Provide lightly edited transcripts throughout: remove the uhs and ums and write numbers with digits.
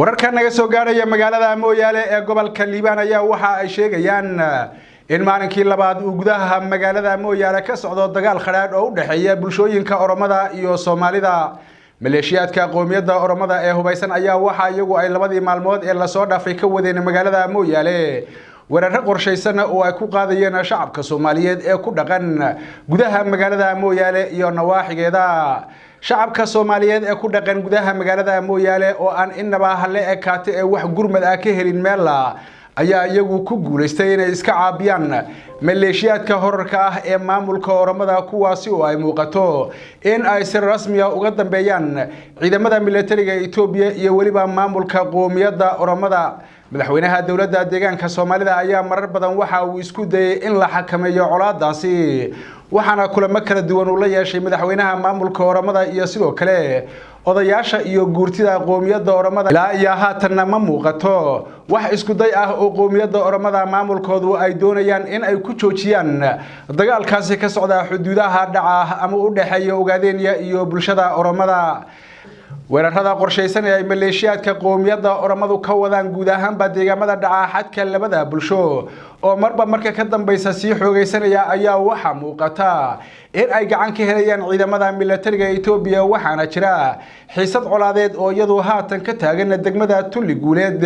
wararka naga soo gaaraya magaalada Mooyaale ee gobolka Liibaan ayaa waxa ay sheegayaan in maalinkii labaad uu gudaha magaalada Mooyaale ka socdo dagaal khadhaadh oo u dhaxeeya bulshooyinka Oromada iyo Soomaalida maleeshiyaadka qoomiyadda Oromada ee hubaysan ayaa waxa iyagu ay labadii maalmood ee la soo dhaafay ka wadeen magaalada Mooyaale weerar qorshaysan oo ay ku qaadayeen shacabka Soomaaliyeed ee ku dhaqan gudaha magaalada Mooyaale iyo nawaaxigeeda shacabka Soomaaliyeed ee ku dhaqan gudaha magaalada Mooyaale oo aan inaba hal ekaatay ee wax gurmad ah ka helin meel ayaa iyagu ku guuleystay inay iska caabiyaan maleeshiyaadka horarka ah ee maamulka Oromada kuwaasi oo ay muuqato in ay si rasmi ah uga dambeeyaan ciidamada militariga Itoobiya iyo waliba maamulka qoomiyadda Oromada madaxweynaha dawladda deegaanka Soomaalida ayaa marar badan waxa uu isku dayay in la xakameeyo colaadaasi waxaana kulamo kala duwan uu la yeeshay madaxweynaha maamulka Oromada iyo sidoo kale odayaasha iyo guurtida qoomiyadda Oromada ilaa iyo haatan ma muuqato wax isku day ah oo qoomiyadda Oromada maamulkoodu ay doonayaan in ay ku joojiyaan dagaalkaasi ka socda xuduudaha dhaca ama u dhaxeeya Ogaadenya iyo bulshada Oromada weerarada qorshaysan ee maleeshiyaadka qoomiyadda Oromadu ka wadaan guud ahaanba deegaamada dhaca xadka labada bulsho oo marba marka ka dambaysa si xoogaysanaya ayaa waxa muuqata in ay gacan ka helayaan ciidamada militariga Itoobiya waxaana jira xiisad colaadeed oo iyadu haatan ka taagan degmada Tulli Guuleed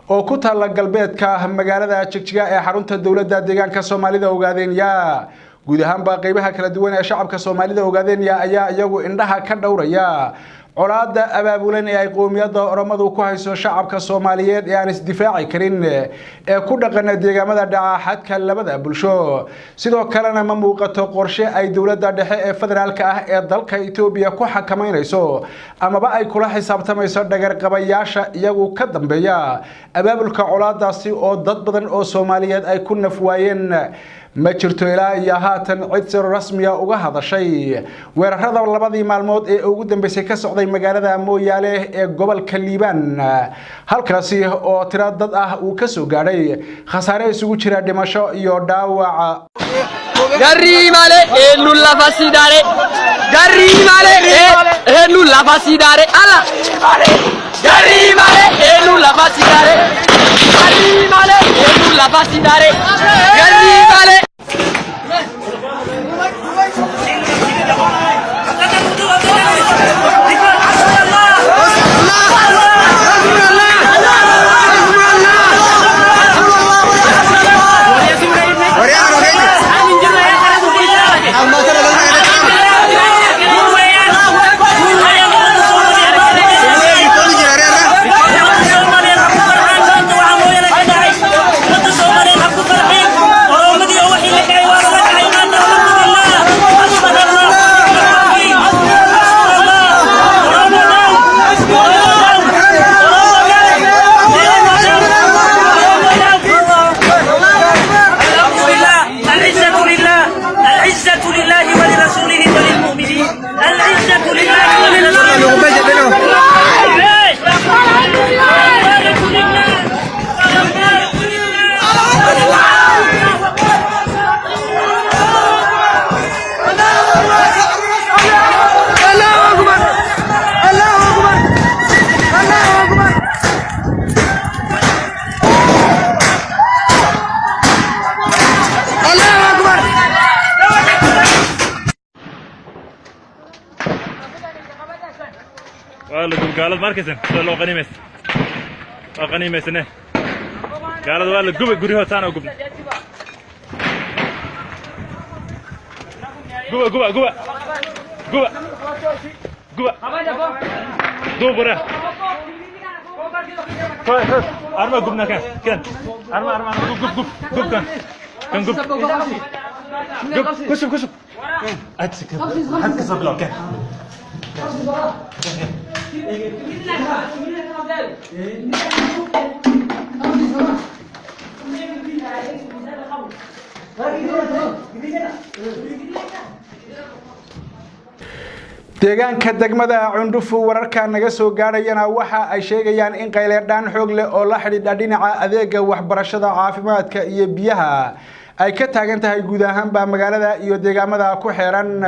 oo ku taala galbeedka magaalada Jigjiga ee xarunta dawladda deegaanka Soomaalida Ogaadenya guud ahaanba qaybaha kala duwan ee shacabka Soomaalida Ogaadenya ayaa iyagu indhaha ka dhawraya colaada abaabulan ee ay qoomiyadda Oromadu ku hayso shacabka Soomaaliyeed ee aan isdifaaci karin ee ku dhaqan deegaamada dhaca xadka labada bulsho sidoo kalena ma muuqato qorshe ay dawladda dhexe ee federaalka ah ee dalka Itoobiya ku xakameynayso amaba ay kula xisaabtamayso dhagar qabayaasha iyagu ka dambeeya abaabulka colaadaasi oo dad badan oo Soomaaliyeed ay ku nafwaayeen ma jirto ilaa iyo haatan cid si rasmi ah uga hadashay weerarada labadii maalmood ee ugu dambeysay ka socday magaalada Mooyaale ee gobolka Liibaan halkaasi oo tiro dad ah uu ka soo gaaray khasaare isugu jira dhimasho iyo dhaawac Garrimale enu la fasidare Garrimale enu la fasidare ala Garrimale enu la fasidare Garrimale enu la fasidare Garrimale قالت ماركسن لو غنيمه سنه قالت والله غبي غريو تانا غبنا غبا دوبره ارما غبنا كان ارما غب كان غب كشف هات كسب لو كان deegaanka degmada Cundhufu wararka naga soo gaarayana waxa ay sheegayaan in qayleedhaan xoog leh oo la xidhiidha dhinaca adeega waxbarashada caafimaadka iyo biyaha ay ka taagan tahay guud ahaanba magaalada iyo deegaamada ku xeeran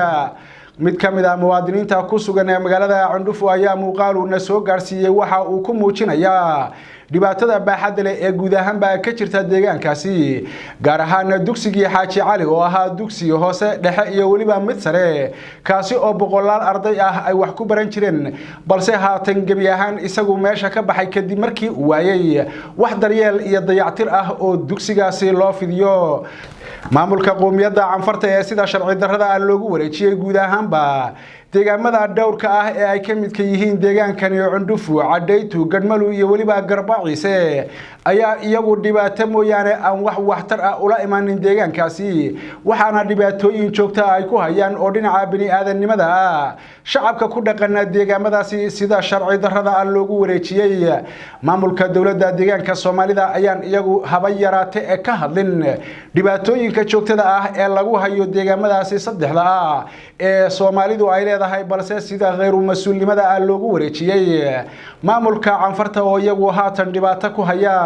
mid ka mid ah muwaadiniinta ku sugan ee magaalada Cundhufo ayaa muuqaal uu soo gaarsiiyay waxa uu ku muujinayaa dhibaatada baaxadda leh ee guud ahaanba ka jirta deegaankaasi gaar ahaan dugsigii Xaaji Cali oo ahaa dugsi hoose dhexe iyo waliba mid sare kaasi oo boqolaal arday ah ay wax ku baran jireen balse haatan gabi ahaan isagu meesha ka baxay kadib markii uu waayay wax daryeel iyo dayactir ah oo dugsigaasi loo fidiyo maamulka qoomiyadda Canfarta ee sida sharci darrada loogu wareejiyay guud ahaanba deegaamada dhowrka ah ee ay ka mid ka yihiin deegaankan Cundhufo Cadaytu Gadmalu iyo waliba Garbaciise ayaa iyagu dhibaato mooyaane aan wax waxtar ah ula imaanin deegaankaasi waxaana dhibaatooyin joogto ah ay ku hayaan oo dhinaca bini'aadanimada ah shacabka ku dhaqan deegaamadaasi sida sharci darrada loogu wareejiyay maamulka dawladda deegaanka Soomaalida ayaan iyagu haba yaraatee ee ka hadlin dhibaatooyinka joogtada ah ee lagu hayo deegaamadaasi saddexda ah ee Soomaalidu ay leedahay balse sida غير mas'uulimada loogu wareejiyay maamulka Canfarta oo iyagu haatan dhibaato ku haya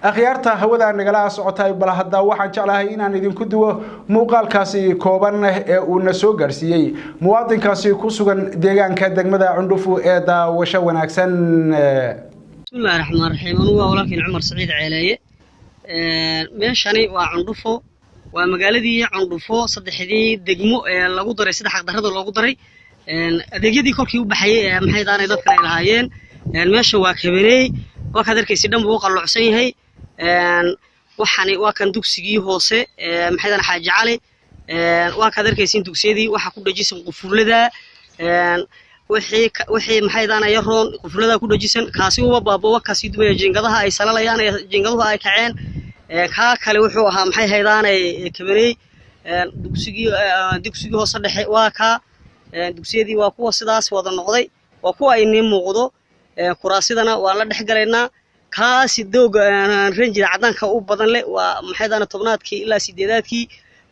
akhyaarta hawada nagala socotay bal hadda waxaan jeclahay inaan idinku duwo muuqaalkaasi kooban ee uu soo gaarsiiyay muwaadinkaasi ku sugan deegaanka degmada Cundhufo ee daawasho wanaagsan bismillaahir rahmaanir rahiim anigu waa walaalkeen Cumar Saciid Ceelaaye meeshani waa Cundhufo waa magaaladii Cundhufo saddexdii degmo ee lagu daray saddex xaqdarrada loogu daray adeegyadii kolkii u baxayay maxay daanay dadka ay lahaayeen meesha waa kabanay waa ka darkaysi dhanba uu qalloocsan yahay waxani waa kan dugsigii hoose maxay daan Xaaji Cali waa ka darkaysi dugsiyadii waxa ku dhajisan qufulada wixii maxay daan yaroon qufulada ku dhajisan kaasi uu baaboo kaasi dumaya jiingadaha ay salalayaan jiingaduhu ay kaceen ka kale wuxuu ahaa maxay haydaanay kabanay dugsigii hoose dhexe waa ka dugsiyadii waa kuwa sidaas wada noqday waa kuwa ay muuqdo kuraasidana waa la dhaxgalaynaa kaasi doog ranjida cadaanka u badan leh waa maxay daan tobnaadkii ilaa 8aadkii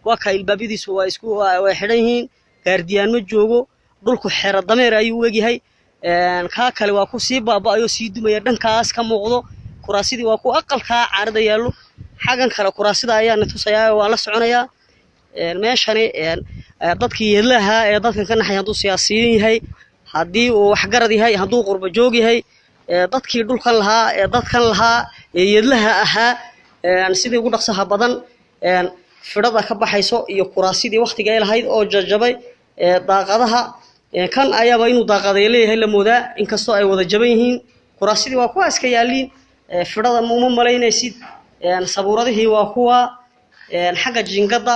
waa ka ilbaabadiisu waa isku way xidhan yihiin gaardiyaan ma joogo dhulku xeer dameer ayuu weegyahay ka kale waa ku sii baabaayo sii dumaya dhankaas ka muuqdo kuraasidii waa ku aqalka caarada yaalo xagan kale kuraasida ayaa tusayaa waa la soconaya meeshani dadkii yeelaha ee dadkan ka naxay haduu siyaasiyiin yahay hadii uu wax garad yahay haduu qurba joog yahay dadkii dhulkan lahaa ee dadkan lahaa ee yeelaha ahaa sidii ugu dhaqsaha badan firada ka baxayso iyo kuraasidii waqtiga ay lahayd oo jajabay daaqadaha kan ayaaba inuu daaqaday leeyahay la moodaa inkastoo ay wada jaban yihiin kuraasidii waa kuwa iska yaaliin firada ma malaynaysid sabuuradihii waa kuwa xagga jingada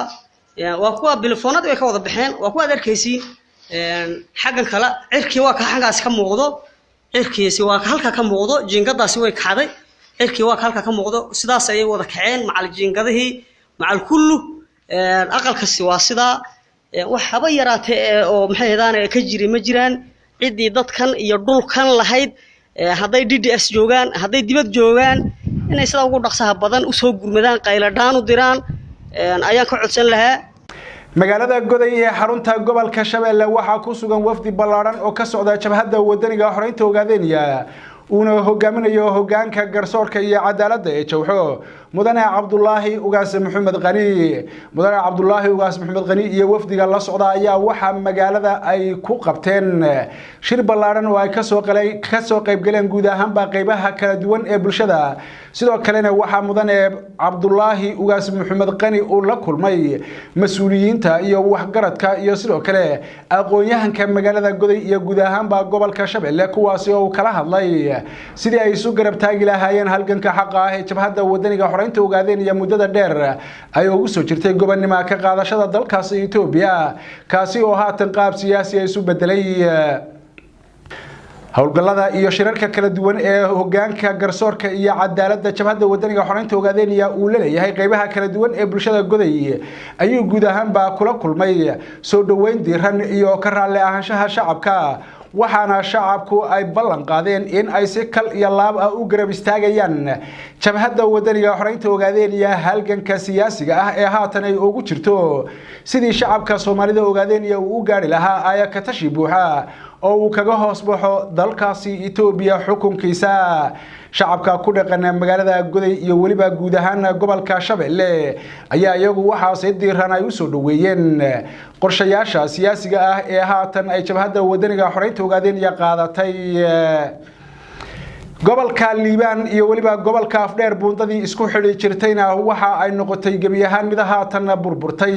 waa kuwa telefoonada way ka wada baxeen waa kuwa arkaysiin xaggan kala cirkii waa ka xagaas ka muuqdo cirkiisi waa halka ka muuqdo jingadaasi way kacday cirkii waa halka ka muuqdo sidaas ay wada kaceen macal jingadihii macal kullu aqalkaasi waa sida wax haba yaraatee oo maxay heedaan ka jiri ma jiraan cidii dadkan iyo dhulkan lahayd haday DDS joogan haday dibad joogan inay sida ugu dhaqsaha badan u soo gurmadaan qayladaan u diraan ayaan ka codsan lahaa magaalada Goday ee xarunta gobolka Shabeelle waxa ku sugan wafdi ballaaran oo ka socda jabhadda wadaniga xoreynta Ogaadeniya una hogaaminayo hogaanka garsoorka iyo cadaaladda ee Jowxo mudane Cabdullaahi Ugaas Maxamed Qani iyo wafdiga la socda ayaa waxa magaalada ay ku qabteen shir ballaaran oo ay ka soo qayb galeen guud ahaanba qaybaha kala duwan ee bulshada sidoo kalena waxa mudane Cabdullaahi Ugaas Maxamed Qani uu la kulmay mas'uuliyiinta iyo waxgaradka iyo sidoo kale aqoon-yahanka magaalada Goday iyo guud ahaanba gobolka Shabeelle kuwaas oo kala hadlay sidii ay isu garab taagi lahaayeen halganka xaq ah ee jabhadda wadaniga xoreynta Ogaadeniya muddada dheer ay ugu soo jirtay gobonnimo ka qaadashada dalkaas Itoobiya kaasi oo haatan qaab siyaasi ay isu bedelay hawlgallada iyo shirarka kala duwan ee hogaanka garsoorka iyo cadaaladda jabhadda wadaniga xoreynta Ogaadeniya uu leeyahay qaybaha kala duwan ee bulshada Goday ayuu guud ahaanba kula kulmay soo dhaweyn diiran iyo ka raali ahaanshaha shacabka waxaana shacabku ay ballan qaadeen in ay si kal iyo laab ah u garab istaagayaan jabhadda wadaniga xoreynta Ogaadeniya halganka siyaasiga ah ee haatan ay ugu jirto sidii shacabka Soomaalida Ogaadeniya uu gaari lahaa ay ka tashi buuxa oo uu kaga hoos baxo dalkaasi Itoobiya xukunkiisa shacabka ku dhaqan magaalada Goday iyo waliba guud ahaan gobolka Shabeelle ayaa iyagu waxa si diiran ay u soo dhaweeyeen qorshayaasha siyaasiga ah ee haatan ay jabhadda wadaniga xoreynta ogaadeen iyo qaadatay gobolka Liibaan iyo waliba gobolka Afdheer buundadii isku xidhi jirtayna waxa ay noqotay gabiyahan mid haatan burburtay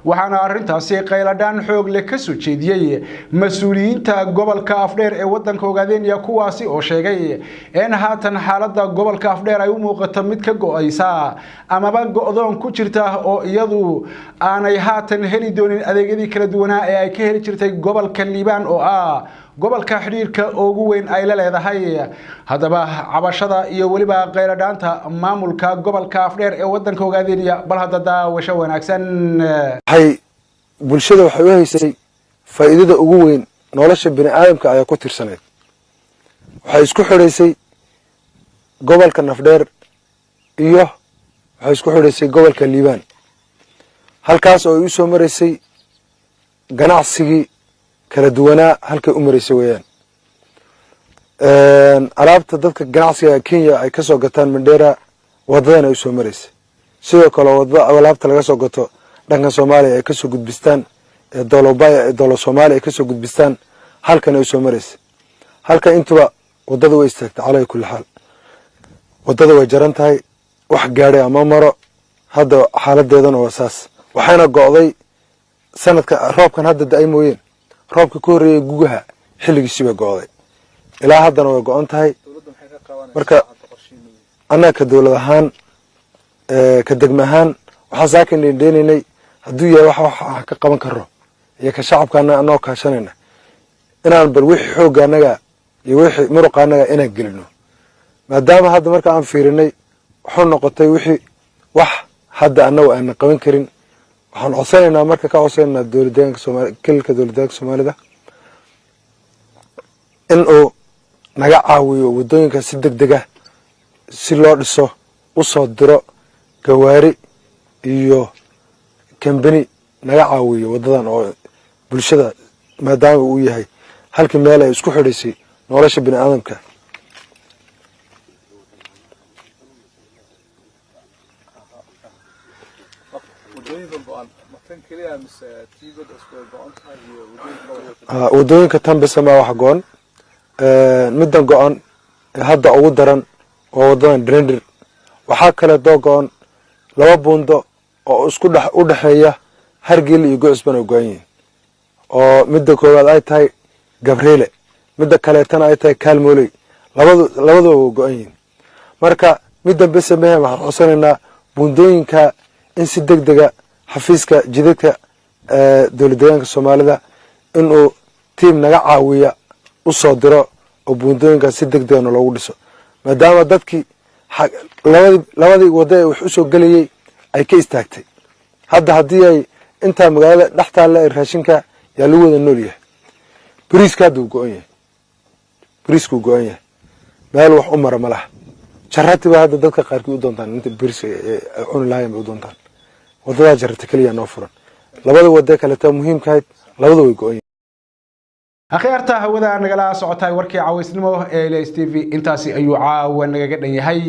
waxaana arintaasi qayladaan xoog leh ka soo jeediyay mas'uuliyiinta gobolka Afdheer ee wadanka ogaadeen iyo kuwaasi oo sheegay in haatan xaaladda gobolka Afdheer ay u muuqato mid ka go'aysa amaba go'doon ku jirta oo iyadu aanay haatan heli doonin adeegyadii kala duwan ee ay ka heli jirtay gobolka Liibaan oo gobolka xiriirka ugu weyn ay la leedahay hadaba cabashada iyo waliba qayladhaanta maamulka gobolka Afdheer ee wadanka ogaadeen bal hadda daawasho wanaagsan bulshada waxay u haysay faa'iidada ugu weyn nolosha bini'aadamka ayaa ku tirsaneed waxay isku xidhaysay gobolka Afdheer iyo waxay isku xidhaysay gobolka Liibaan halkaas oo ay u soo mareysay ganacsigii kala duwanaa halkay u mareysay weeyaan alaabta dadka ganacsiga Kenya ay ka soo gataan Mandera wadadana ay soo mareysay sidoo kale wadada alaabta laga soo gato dhanka Soomaaliya ay ka soo gudbistaan Dolobaya dolo Soomaaliya ay ka soo gudbistaan halkan ay soo mareysay halka intuba wadada way istaagtay calay kulli xaal wadada way jaran tahay wax gaaray ama maro hadda xaaladeedana waa saas waxaana go'day sanadka roobkan hadda daay mooyeen roobka ku horeeyay gugaha xilligiisa go'day ilaa haddana way go'on tahay marka annaka dawlad ahaan ka degmahan waxa saakin dheenaynay haduu yahay wax ka qaban karo iyo ka shacabkana anoo kaashanayna inaan bal wixii xoog anaga iyo wixii muruqa anaga inaan gelino maadaama hadda marka aan fiirinay wuxuu noqotay wixii wax hadda anagu aan qaban karin waxaan codsanaynaa marka ka codsanaynaa dawladda Soomaaliya kilka dawladda Soomaalida in uu naga caawiyo wadooyinka si degdeg ah si loo dhiso u soo diro gawaari iyo company naga caawiyo wadadan oo bulshada maadaama uu yahay halkii meel ay isku xidhaysay nolosha bini'aadamka wadooyinka tan bisama wax go'an midan go'an hadda ugu daran oo wadadan Drendir waxa kale doo go'an laba buundo oo isku u dhaxeeya Hargeysa iyo Go'sban oo go'an oo midda koowaad ay tahay Gabriele midda kale tan ay tahay Kaalmooley labadu go'an marka midan bisama waxaan codsanayna buundooyinka in si degdeg ah xafiiska jidadka dawladda Soomaalida inuu team naga caawiya u soo diro oo buundooyinka si degdeg ah loogu dhiso maadaama dadkii labadii wada wax u soo galiyay ay ka istaagtay hadda hadii ay inta magaalada dhaxtaale raashinka yaa lagu wada nool yahay bariiska duu go'an yahay bariisku go'an yahay meel wax u mara malaha jarratiba hadda dadka qaarkii u doontaan inta bariis ay cuni lahayn u doontaan wadada jarrata kaliya noo furan labada wada kale ta muhiimka ah labada way go'an akhyaarta hawada nagala socotay warkii cawaysnimo ee LS TV intaasi ayuu caawa nagaga dhan yahay